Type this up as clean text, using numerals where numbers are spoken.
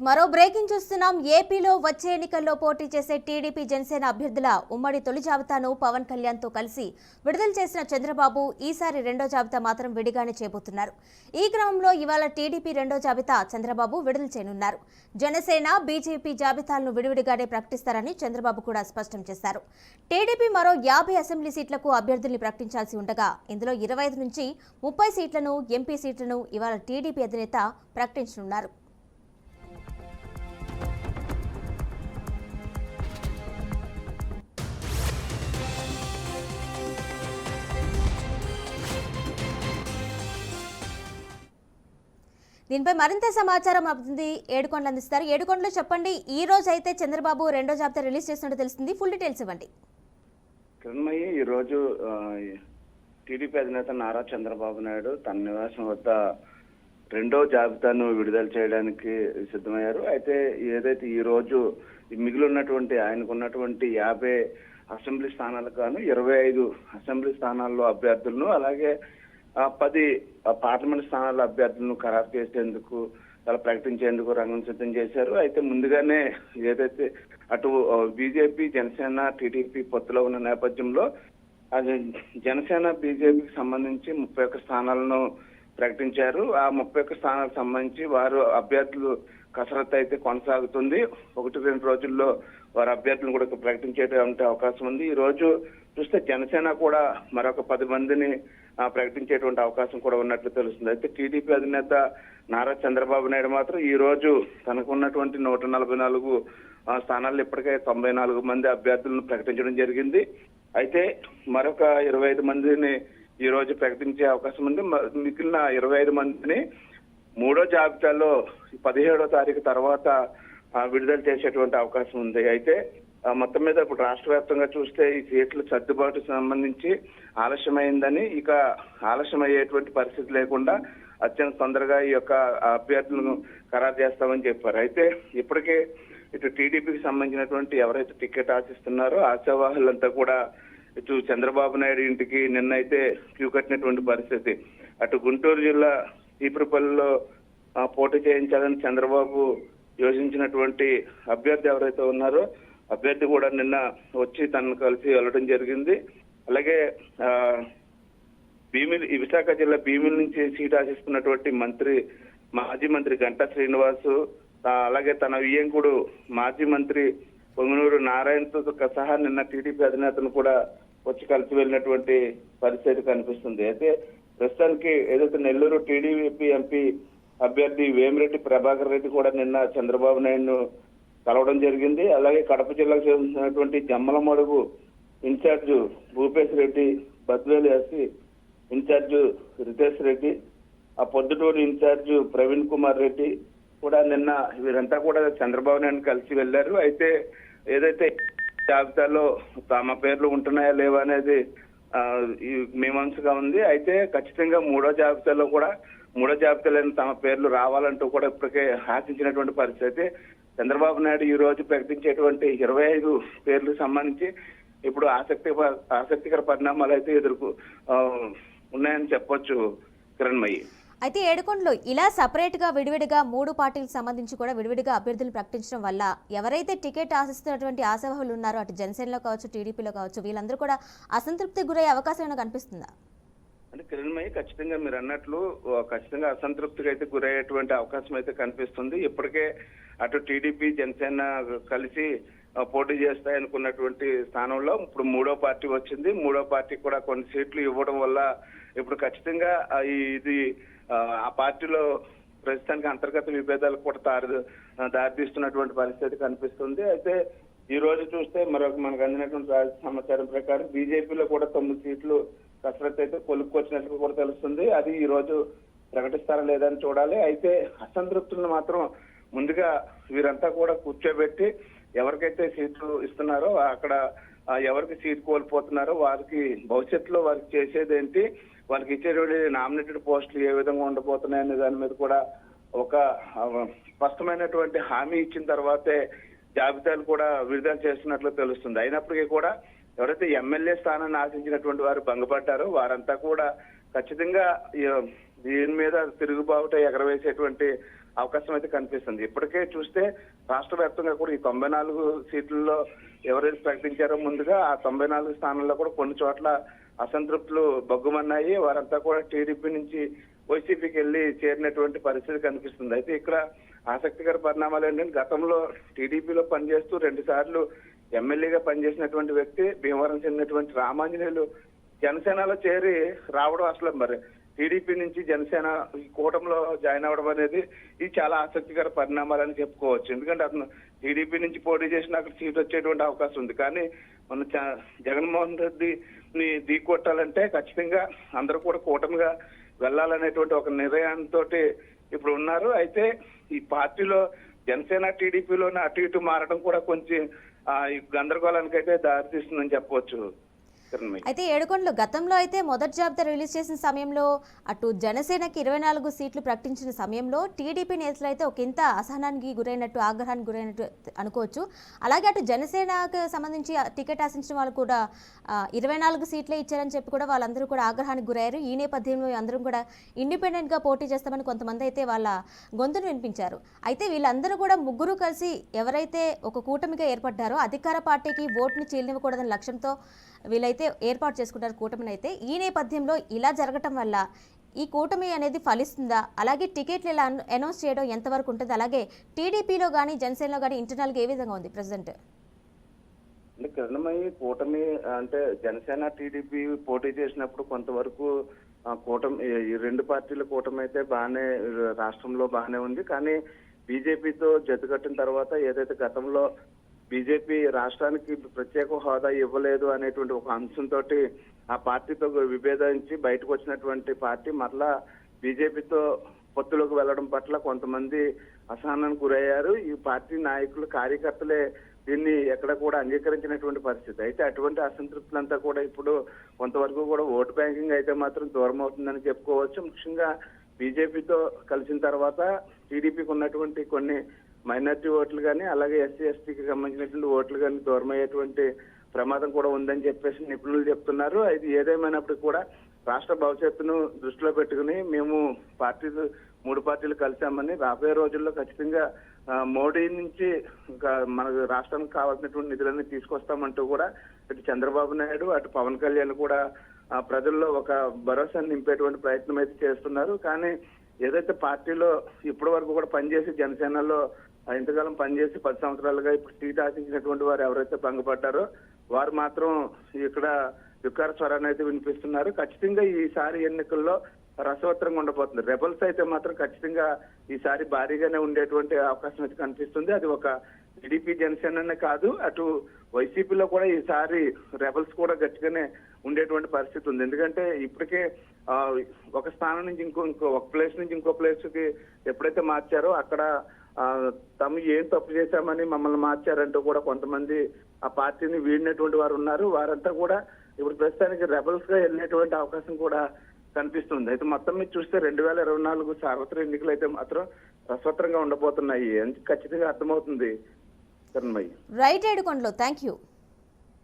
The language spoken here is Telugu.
మరో బ్రేకింగ్ చూస్తున్నాం. ఏపీలో వచ్చే ఎన్నికల్లో పోటీ చేసే టీడీపీ జనసేన అభ్యర్థుల ఉమ్మడి తొలి జాబితాను పవన్ కళ్యాణ్ తో కలిసి విడుదల చేసిన చంద్రబాబు ఈసారి రెండో జాబితా మాత్రం విడిగానే చేయబోతున్నారు. ఈ క్రమంలో ఇవాళ టీడీపీ రెండో జాబితా చంద్రబాబు విడుదల చేయనున్నారు. జనసేన బీజేపీ జాబితాలను విడివిడిగానే ప్రకటిస్తారని చంద్రబాబు కూడా స్పష్టం చేశారు. టీడీపీ మరో 50 అసెంబ్లీ సీట్లకు అభ్యర్థుల్ని ప్రకటించాల్సి ఉండగా ఇందులో 25 నుంచి 30 సీట్లను ఎంపీ సీట్లను ఇవాళ టీడీపీ అధినేత ప్రకటించనున్నారు. దీనిపై మరింత సమాచారం అవుతుంది ఏడుకొండలు అందిస్తారు. ఏడుకొండలు చెప్పండి, ఈ రోజు అయితే చంద్రబాబు రెండో జాబితా రిలీజ్ చేసినట్టు తెలుస్తుంది. ఫుల్ డీటెయిల్స్ ఇవ్వండి. కిరణ్మయ్య, ఈ రోజు టీడీపీ అధినేత నారా చంద్రబాబు నాయుడు తన నివాసం వద్ద రెండో జాబితాను విడుదల చేయడానికి సిద్ధమయ్యారు. అయితే ఏదైతే ఈ రోజు మిగిలి ఉన్నటువంటి ఆయనకున్నటువంటి 50 అసెంబ్లీ స్థానాలకు గాను 25 అసెంబ్లీ స్థానాల్లో అభ్యర్థులను, అలాగే 10 పార్లమెంట్ స్థానాల అభ్యర్థులను ఖరారు చేసేందుకు అలా ప్రకటించేందుకు రంగం సిద్ధం చేశారు. అయితే ముందుగానే ఏదైతే అటు బీజేపీ జనసేన టీడీపీ పొత్తులో ఉన్న నేపథ్యంలో అది జనసేన బీజేపీకి సంబంధించి 31 స్థానాలను ప్రకటించారు. ఆ 31 స్థానాలకు సంబంధించి వారు అభ్యర్థులు కసరత్తు అయితే కొనసాగుతుంది. 1-2 రోజుల్లో వారి అభ్యర్థులను కూడా ప్రకటించేటువంటి అవకాశం ఉంది. ఈ రోజు చూస్తే జనసేన కూడా మరొక 10 మందిని ప్రకటించేటువంటి అవకాశం కూడా ఉన్నట్లు తెలుస్తుంది. అయితే టీడీపీ అధినేత నారా చంద్రబాబు నాయుడు మాత్రం ఈ రోజు తనకు ఉన్నటువంటి 144 స్థానాల్లో ఇప్పటికే 94 మంది అభ్యర్థులను ప్రకటించడం జరిగింది. అయితే మరొక 25 మందిని ఈ రోజు ప్రకటించే అవకాశం ఉంది. మిగిలిన 25 మందిని మూడో జాబితాలో 17వ తారీఖు తర్వాత విడుదల చేసేటువంటి అవకాశం ఉంది. అయితే మొత్తం మీద ఇప్పుడు రాష్ట్ర వ్యాప్తంగా చూస్తే ఈ సీట్ల సర్దుబాటు సంబంధించి ఆలస్యమైందని, ఇక ఆలస్యం అయ్యేటువంటి పరిస్థితి లేకుండా అత్యంత తొందరగా ఈ యొక్క అభ్యర్థులను ఖరారు చేస్తామని చెప్పారు. అయితే ఇప్పటికే ఇటు టీడీపీకి సంబంధించినటువంటి ఎవరైతే టికెట్ ఆశిస్తున్నారో ఆశావాహులంతా కూడా ఇటు చంద్రబాబు నాయుడు ఇంటికి నిన్నైతే క్యూ కట్టినటువంటి పరిస్థితి. అటు గుంటూరు జిల్లా చీపురుపల్లిలో పోటీ చేయించాలని చంద్రబాబు యోచించినటువంటి అభ్యర్థి ఎవరైతే ఉన్నారో అభ్యర్థి కూడా నిన్న వచ్చి తనను కలిసి వెళ్ళడం జరిగింది. అలాగే విశాఖ జిల్లా భీమిలి నుంచి సీట్ ఆశిస్తున్నటువంటి మాజీ మంత్రి గంటా శ్రీనివాసు, అలాగే తన వియ్యంకుడు మాజీ మంత్రి పొంగునూరు నారాయణతో సహా నిన్న టీడీపీ అధినేతను కూడా వచ్చి కలిసి వెళ్ళినటువంటి పరిస్థితి కనిపిస్తుంది. అయితే ప్రస్తుతానికి ఏదైతే నెల్లూరు టీడీపీ ఎంపీ అభ్యర్థి వేమిరెడ్డి ప్రభాకర్ రెడ్డి కూడా నిన్న చంద్రబాబు నాయుడును కలవడం జరిగింది. అలాగే కడప జిల్లాకు చెందినటువంటి Jammalamadugu incharge Bhupesh Reddy, Badvel SC incharge Ritesh Reddy, ఆ పొద్దుటూరు ఇన్ఛార్జ్ ప్రవీణ్ కుమార్ రెడ్డి కూడా నిన్న వీరంతా కూడా చంద్రబాబు నాయుడు కలిసి వెళ్లారు. అయితే ఏదైతే జాబితాలో తమ పేర్లు ఉంటున్నాయా లేవా అనేది మీమాంసగా ఉంది. అయితే ఖచ్చితంగా మూడో జాబితాలో తమ పేర్లు రావాలంటూ కూడా ఇప్పటికే ఆశించినటువంటి పరిస్థితి. చంద్రబాబు నాయుడు ఈ రోజు ప్రకటించేటువంటి 25 పేర్లకు సంబంధించి ఇప్పుడు ఆసక్తికర పరిణామాలు అయితే ఉన్నాయని చెప్పొచ్చు కిరణ్మయ్యి. అయితే ఏడుకొండలు ఇలా సపరేట్ గా విడివిడిగా 3 పార్టీలకు సంబంధించి కూడా విడివిడిగా అభ్యర్థులు ప్రకటించడం వల్ల ఎవరైతే టికెట్ ఆశిస్తున్నటువంటి ఆశావాహులు ఉన్నారో అటు జనసేనలో కావచ్చు టీడీపీలో కావచ్చు వీళ్ళందరూ కూడా అసంతృప్తికి గురయ్యే అవకాశం ఏమైనా కనిపిస్తుందా? అంటే కిరణ్మయ్య, ఖచ్చితంగా మీరు అన్నట్లు ఖచ్చితంగా అసంతృప్తికి అయితే గురయ్యేటువంటి అవకాశం అయితే కనిపిస్తుంది. ఇప్పటికే అటు టీడీపీ జనసేన కలిసి పోటీ చేస్తాయనుకున్నటువంటి స్థానంలో ఇప్పుడు మూడో పార్టీ వచ్చింది. మూడో పార్టీ కూడా కొన్ని సీట్లు ఇవ్వడం వల్ల ఇప్పుడు ఖచ్చితంగా ఇది ఆ పార్టీలో ప్రస్తుతానికి అంతర్గత విభేదాలకు కూడా దారితీస్తున్నటువంటి పరిస్థితి కనిపిస్తుంది. అయితే ఈ రోజు చూస్తే మనకు అందినటువంటి సమాచారం ప్రకారం బీజేపీలో కూడా 9 సీట్లు కసరత్తు అయితే కొలుక్కొచ్చినట్లు కూడా తెలుస్తుంది. అది ఈ రోజు ప్రకటిస్తారా లేదని చూడాలి. అయితే అసంతృప్తులను మాత్రం ముందుగా వీరంతా కూడా కూర్చోబెట్టి ఎవరికైతే సీట్లు ఇస్తున్నారో అక్కడ ఎవరికి సీట్ కోల్పోతున్నారో వారికి భవిష్యత్తులో వారికి చేసేది ఏంటి, వాళ్ళకి ఇచ్చేటువంటి నామినేటెడ్ పోస్టులు ఏ విధంగా ఉండబోతున్నాయనే దాని మీద కూడా ఒక స్పష్టమైనటువంటి హామీ ఇచ్చిన తర్వాతే జాబితాలు కూడా విడుదల చేస్తున్నట్లు తెలుస్తుంది. అయినప్పటికీ కూడా ఎవరైతే ఎమ్మెల్యే స్థానాన్ని ఆశించినటువంటి వారు భంగపడ్డారో వారంతా కూడా ఖచ్చితంగా దీని మీద తిరుగుబావుట ఎగరవేసేటువంటి అవకాశం అయితే కనిపిస్తుంది. ఇప్పటికే చూస్తే రాష్ట్ర వ్యాప్తంగా కూడా ఈ 94 సీట్లలో ఎవరైతే ప్రకటించారో ముందుగా ఆ 94 స్థానాల్లో కూడా కొన్ని చోట్ల అసంతృప్తులు బగ్గుమన్నాయి. వారంతా కూడా టీడీపీ నుంచి వైసీపీకి వెళ్ళి చేరినటువంటి పరిస్థితి కనిపిస్తుంది. అయితే ఇక్కడ ఆసక్తికర పరిణామాలు ఏంటంటే గతంలో టీడీపీలో పనిచేస్తూ 2 సార్లు ఎమ్మెల్యేగా పనిచేసినటువంటి వ్యక్తి భీమవరం చెందినటువంటి రామాంజనేయులు జనసేనలో చేరి రావడం అసలు మరి టీడీపీ నుంచి జనసేన ఈ కూటమిలో జాయిన్ అవ్వడం అనేది ఇది చాలా ఆసక్తికర పరిణామాలని చెప్పుకోవచ్చు. ఎందుకంటే అతను టీడీపీ నుంచి పోటీ చేసిన అక్కడ సీట్ వచ్చేటువంటి అవకాశం ఉంది. కానీ మన జగన్మోహన్ రెడ్డిని ఢీకొట్టాలంటే ఖచ్చితంగా అందరూ కూడా కూటమిగా వెళ్ళాలనేటువంటి ఒక నిర్ణయంతో ఇప్పుడు ఉన్నారు. అయితే ఈ పార్టీలో జనసేన టీడీపీలోనే అటు ఇటు మారడం కూడా కొంచెం ఈ గందరగోళానికి అయితే దారితీస్తుందని చెప్పవచ్చు. అయితే ఏడుకొండలు గతంలో అయితే మొదటి జాబితా రిలీజ్ చేసిన సమయంలో అటు జనసేనకి 24 సీట్లు ప్రకటించిన సమయంలో టీడీపీ నేతలు అయితే ఒక ఇంత అసహనానికి గురైనట్టు ఆగ్రహానికి గురైనట్టు అనుకోవచ్చు. అలాగే అటు జనసేనకు సంబంధించి టికెట్ ఆశించిన వాళ్ళు కూడా 24 సీట్లే ఇచ్చారని చెప్పి కూడా వాళ్ళందరూ కూడా ఆగ్రహానికి గురయ్యారు. ఈ నేపథ్యంలో అందరం కూడా ఇండిపెండెంట్గా పోటీ చేస్తామని కొంతమంది అయితే వాళ్ళ గొంతును వినిపించారు. అయితే వీళ్ళందరూ కూడా ముగ్గురు కలిసి ఎవరైతే ఒక కూటమిగా ఏర్పడ్డారో అధికార పార్టీకి ఓటుని చీలనివ్వకూడదని లక్ష్యంతో వీళ్ళైతే ఏర్పాటు చేసుకుంటారు కూటమిని. అయితే ఈ నేపథ్యంలో ఇలా జరగటం వల్ల ఈ కూటమి అనేది ఫలిస్తుందా? అలాగే టికెట్లు ఇలా అనౌన్స్ చేయడం ఎంతవరకు ఉంటుంది? అలాగే టీడీపీలో కానీ జనసేనలో కానీ ఇంటర్నల్గా ఏ విధంగా ఉంది ప్రెసిడెంట్? అంటే కిరణమయ్య కూటమి అంటే జనసేన టీడీపీ పోటీ చేసినప్పుడు కొంతవరకు కూటమి ఈ 2 పార్టీల కూటమి అయితే బాగానే రాష్ట్రంలో బాగానే ఉంది. కానీ బీజేపీతో జతకట్టిన తర్వాత ఏదైతే గతంలో బీజేపీ రాష్ట్రానికి ప్రత్యేక హోదా ఇవ్వలేదు అనేటువంటి ఒక అంశంతో ఆ పార్టీతో విభేదించి బయటకు వచ్చినటువంటి పార్టీ మరలా బీజేపీతో పొత్తులోకి వెళ్లడం పట్ల కొంతమంది అసహనానికి గురయ్యారు. ఈ పార్టీ నాయకులు కార్యకర్తలే దీన్ని ఎక్కడ కూడా అంగీకరించినటువంటి పరిస్థితి. అయితే అటువంటి అసంతృప్తులంతా కూడా ఇప్పుడు కొంతవరకు కూడా ఓటు బ్యాంకింగ్ అయితే మాత్రం దూరం అవుతుందని చెప్పుకోవచ్చు. ముఖ్యంగా బీజేపీతో కలిసిన తర్వాత టీడీపీకి ఉన్నటువంటి కొన్ని మైనారిటీ ఓట్లు కానీ అలాగే ఎస్సీ ఎస్టీకి సంబంధించినటువంటి ఓట్లు కానీ దూరం అయ్యేటువంటి ప్రమాదం కూడా ఉందని చెప్పేసి నిపుణులు చెప్తున్నారు. అయితే ఏదేమైనప్పటికీ కూడా రాష్ట్ర భవిష్యత్తును దృష్టిలో పెట్టుకుని మేము 3 పార్టీలు కలిసామని రాబోయే రోజుల్లో ఖచ్చితంగా మోడీ నుంచి మన రాష్ట్రానికి కావాల్సినటువంటి నిధులన్నీ తీసుకొస్తామంటూ కూడా ఇటు చంద్రబాబు నాయుడు అటు పవన్ కళ్యాణ్ కూడా ప్రజల్లో ఒక భరోసాను నింపేటువంటి ప్రయత్నం అయితే చేస్తున్నారు. కానీ ఏదైతే పార్టీలో ఇప్పటి వరకు కూడా పనిచేసి జనసేనలో ఇంతకాలం పనిచేసి 10 సంవత్సరాలుగా ఇప్పుడు సీట్ ఆశించినటువంటి వారు ఎవరైతే భంగపడ్డారో వారు మాత్రం ఇక్కడ యుక్కార స్వరాన్ని అయితే వినిపిస్తున్నారు. ఖచ్చితంగా ఈసారి ఎన్నికల్లో రసవత్తరంగా ఉండబోతుంది. రెబల్స్ అయితే మాత్రం ఖచ్చితంగా ఈసారి భారీగానే ఉండేటువంటి అవకాశం అయితే కనిపిస్తుంది. అది ఒక టీడీపీ జనసేననే కాదు, అటు వైసీపీలో కూడా ఈసారి రెబల్స్ కూడా గట్టిగానే ఉండేటువంటి పరిస్థితి ఉంది. ఎందుకంటే ఇప్పటికే ఒక స్థానం నుంచి ఒక ప్లేస్ నుంచి ఇంకో ప్లేస్ కి ఎప్పుడైతే మార్చారో అక్కడ తాము ఏం తప్పు చేశామని మమ్మల్ని మార్చారంటూ కూడా కొంతమంది ఆ పార్టీని వీడినటువంటి వారు ఉన్నారు. వారంతా కూడా ఇప్పుడు ప్రస్తుతానికి రెబల్స్ గా వెళ్ళేటువంటి అవకాశం కూడా కనిపిస్తుంది. అయితే మొత్తం మీద చూస్తే 2024 సార్వత్రిక ఎన్నికలు అయితే మాత్రం రసవత్తరంగా ఉండబోతున్నాయి అని ఖచ్చితంగా అర్థమవుతుంది. రైట్ ఏడుకొండలో థ్యాంక్ యూ.